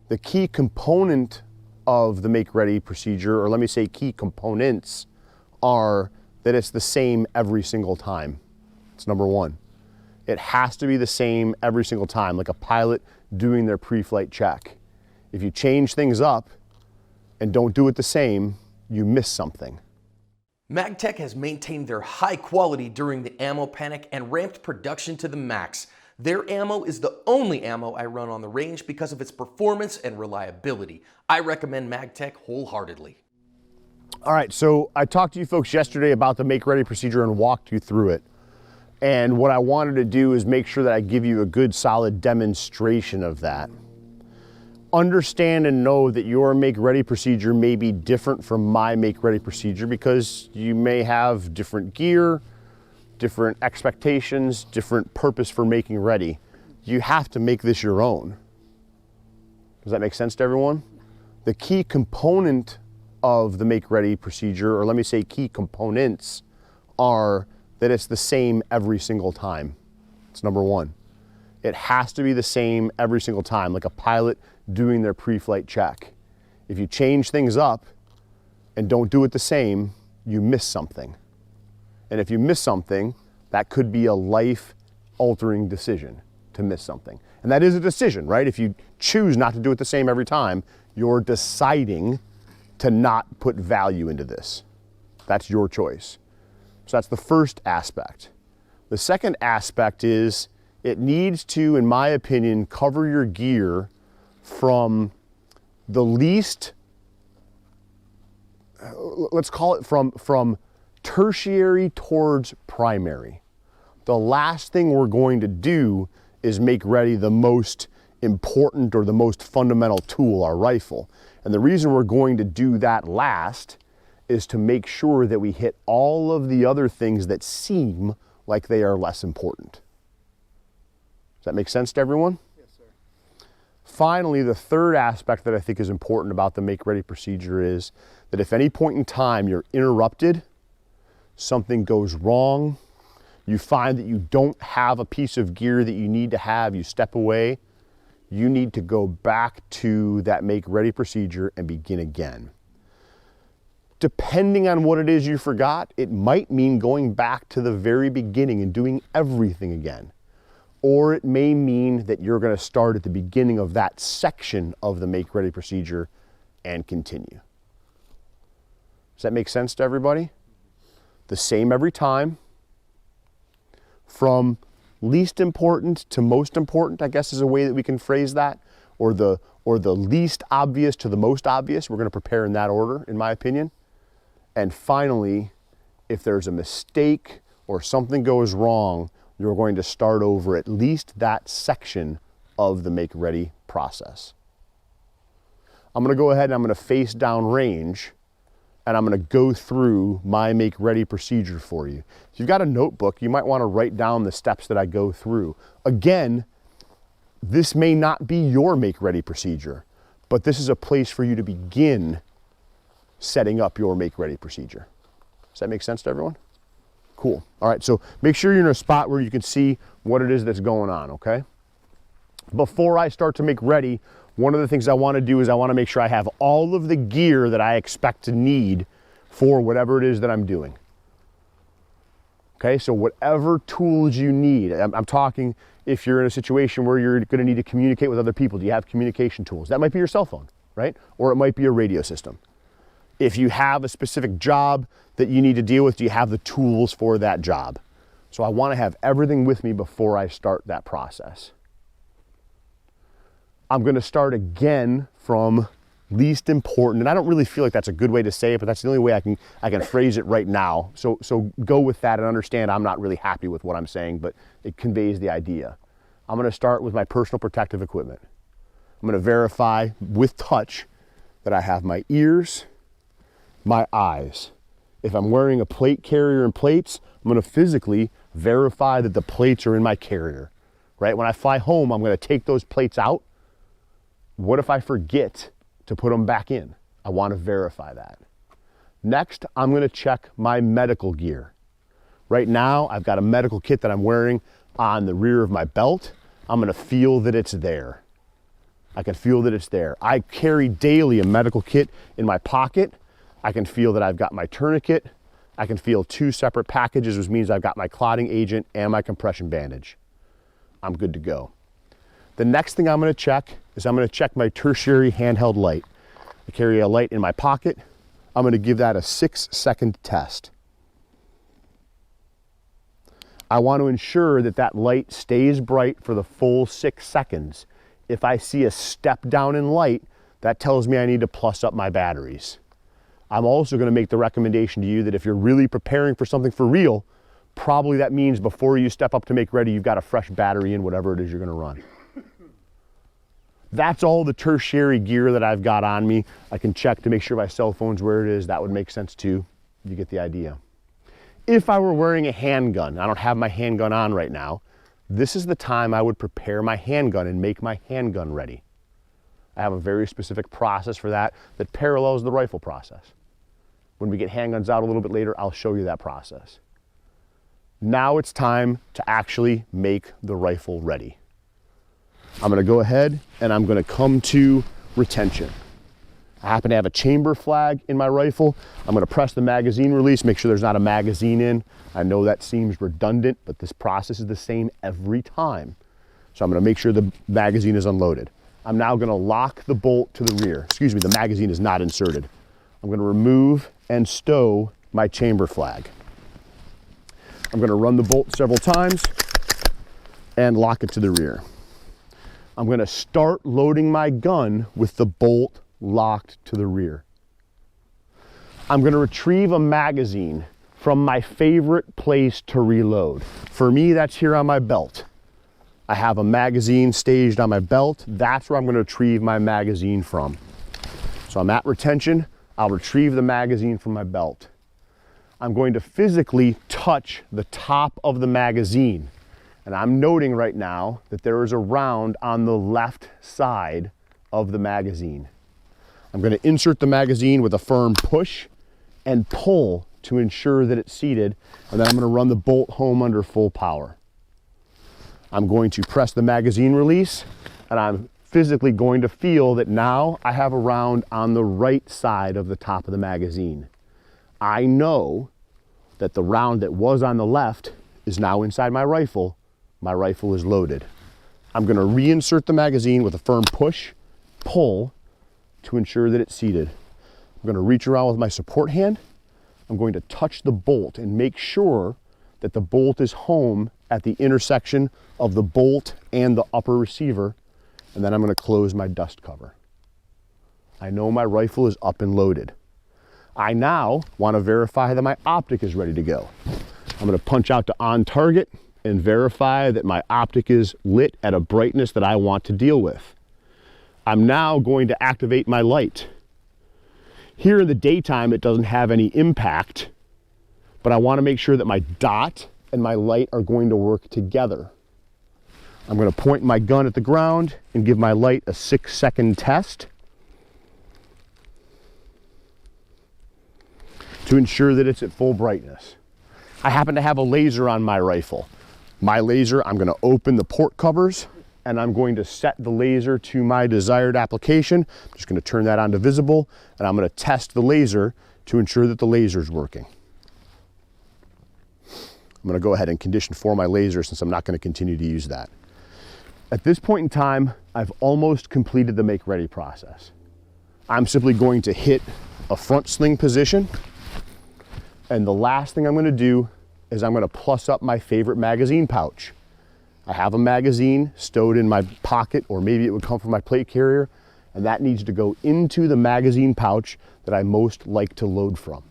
The key component of the make ready procedure, or let me say key components, are that it's the same every single time. It's number one. It has to be the same every single time, like a pilot doing their pre-flight check. If you change things up and don't do it the same, you miss something. MagTech has maintained their high quality during the ammo panic and ramped production to the max. Their ammo is the only ammo I run on the range because of its performance and reliability. I recommend MagTech wholeheartedly. All right, so I talked to you folks yesterday about the make ready procedure and walked you through it. And what I wanted to do is make sure that I give you a good solid demonstration of that. Understand and know that your make ready procedure may be different from my make ready procedure because you may have different gear, different expectations, different purpose for making ready. You have to make this your own. Does that make sense to everyone? The key component of the make ready procedure, or let me say key components, are that it's the same every single time. It's number one. It has to be the same every single time, like a pilot doing their pre-flight check. If you change things up and don't do it the same, you miss something. And if you miss something, that could be a life-altering decision to miss something. And that is a decision, right? If you choose not to do it the same every time, you're deciding to not put value into this. That's your choice. So that's the first aspect. The second aspect is it needs to, in my opinion, cover your gear from the least, let's call it from tertiary towards primary. The last thing we're going to do is make ready the most important or the most fundamental tool, our rifle. And the reason we're going to do that last is to make sure that we hit all of the other things that seem like they are less important. Does that make sense to everyone? Yes, sir. Finally, the third aspect that I think is important about the make ready procedure is that if any point in time you're interrupted, something goes wrong, you find that you don't have a piece of gear that you need to have, you step away, you need to go back to that make ready procedure and begin again. Depending on what it is you forgot, it might mean going back to the very beginning and doing everything again. Or it may mean that you're going to start at the beginning of that section of the make ready procedure and continue. Does that make sense to everybody? The same every time. From least important to most important, I guess is a way that we can phrase that, or the least obvious to the most obvious. We're going to prepare in that order, in my opinion. And finally, if there's a mistake or something goes wrong, you're going to start over at least that section of the make ready process. I'm going to go ahead and I'm going to face down range and I'm going to go through my make ready procedure for you. If you've got a notebook, you might want to write down the steps that I go through. Again, this may not be your make ready procedure, but this is a place for you to begin setting up your make ready procedure. Does that make sense to everyone? Cool. All right, so make sure you're in a spot where you can see what it is that's going on, okay? Before I start to make ready, one of the things I want to do is I want to make sure I have all of the gear that I expect to need for whatever it is that I'm doing. Okay, so whatever tools you need, I'm talking if you're in a situation where you're going to need to communicate with other people, do you have communication tools? That might be your cell phone, right? Or it might be a radio system. If you have a specific job that you need to deal with, do you have the tools for that job? So I want to have everything with me before I start that process. I'm going to start again from least important, and I don't really feel like that's a good way to say it, but that's the only way I can phrase it right now. So go with that and understand I'm not really happy with what I'm saying, but it conveys the idea. I'm going to start with my personal protective equipment. I'm going to verify with touch that I have my ears, my eyes. If I'm wearing a plate carrier and plates, I'm going to physically verify that the plates are in my carrier, right? When I fly home, I'm going to take those plates out. What if I forget to put them back in? I want to verify that. Next, I'm going to check my medical gear. Right now, I've got a medical kit that I'm wearing on the rear of my belt. I'm going to feel that it's there. I can feel that it's there. I carry daily a medical kit in my pocket. I can feel that I've got my tourniquet. I can feel 2 separate packages, which means I've got my clotting agent and my compression bandage. I'm good to go. The next thing I'm going to check is I'm going to check my tertiary handheld light. I carry a light in my pocket. I'm going to give that a 6-second test. I want to ensure that that light stays bright for the full 6 seconds. If I see a step down in light, that tells me I need to plus up my batteries. I'm also going to make the recommendation to you that if you're really preparing for something for real, probably that means before you step up to make ready, you've got a fresh battery in whatever it is you're going to run. That's all the tertiary gear that I've got on me. I can check to make sure my cell phone's where it is. That would make sense too. You get the idea. If I were wearing a handgun, I don't have my handgun on right now, this is the time I would prepare my handgun and make my handgun ready. I have a very specific process for that that parallels the rifle process. When we get handguns out a little bit later, I'll show you that process. Now it's time to actually make the rifle ready. I'm going to go ahead and I'm going to come to retention. I happen to have a chamber flag in my rifle. I'm going to press the magazine release, make sure there's not a magazine in. I know that seems redundant, but this process is the same every time. So I'm going to make sure the magazine is unloaded. I'm now going to lock the bolt to the rear. Excuse me, the magazine is not inserted. I'm going to remove and stow my chamber flag. I'm going to run the bolt several times and lock it to the rear. I'm going to start loading my gun with the bolt locked to the rear. I'm going to retrieve a magazine from my favorite place to reload. For me, that's here on my belt. I have a magazine staged on my belt. That's where I'm going to retrieve my magazine from. So I'm at retention. I'll retrieve the magazine from my belt. I'm going to physically touch the top of the magazine. And I'm noting right now that there is a round on the left side of the magazine. I'm going to insert the magazine with a firm push and pull to ensure that it's seated, and then I'm going to run the bolt home under full power. I'm going to press the magazine release, and I'm physically going to feel that now I have a round on the right side of the top of the magazine. I know that the round that was on the left is now inside my rifle. My rifle is loaded. I'm going to reinsert the magazine with a firm push, pull, to ensure that it's seated. I'm going to reach around with my support hand. I'm going to touch the bolt and make sure that the bolt is home at the intersection of the bolt and the upper receiver, and then I'm going to close my dust cover. I know my rifle is up and loaded. I now want to verify that my optic is ready to go. I'm going to punch out to on target and verify that my optic is lit at a brightness that I want to deal with. I'm now going to activate my light. Here in the daytime, it doesn't have any impact, but I want to make sure that my dot and my light are going to work together. I'm going to point my gun at the ground and give my light a 6-second test to ensure that it's at full brightness. I happen to have a laser on my rifle. My laser, I'm going to open the port covers and I'm going to set the laser to my desired application. I'm just going to turn that on to visible, and I'm going to test the laser to ensure that the laser is working. I'm going to go ahead and condition for my laser since I'm not going to continue to use that. At this point in time, I've almost completed the make ready process. I'm simply going to hit a front sling position, and the last thing I'm going to do is I'm going to plus up my favorite magazine pouch. I have a magazine stowed in my pocket, or maybe it would come from my plate carrier, and that needs to go into the magazine pouch that I most like to load from.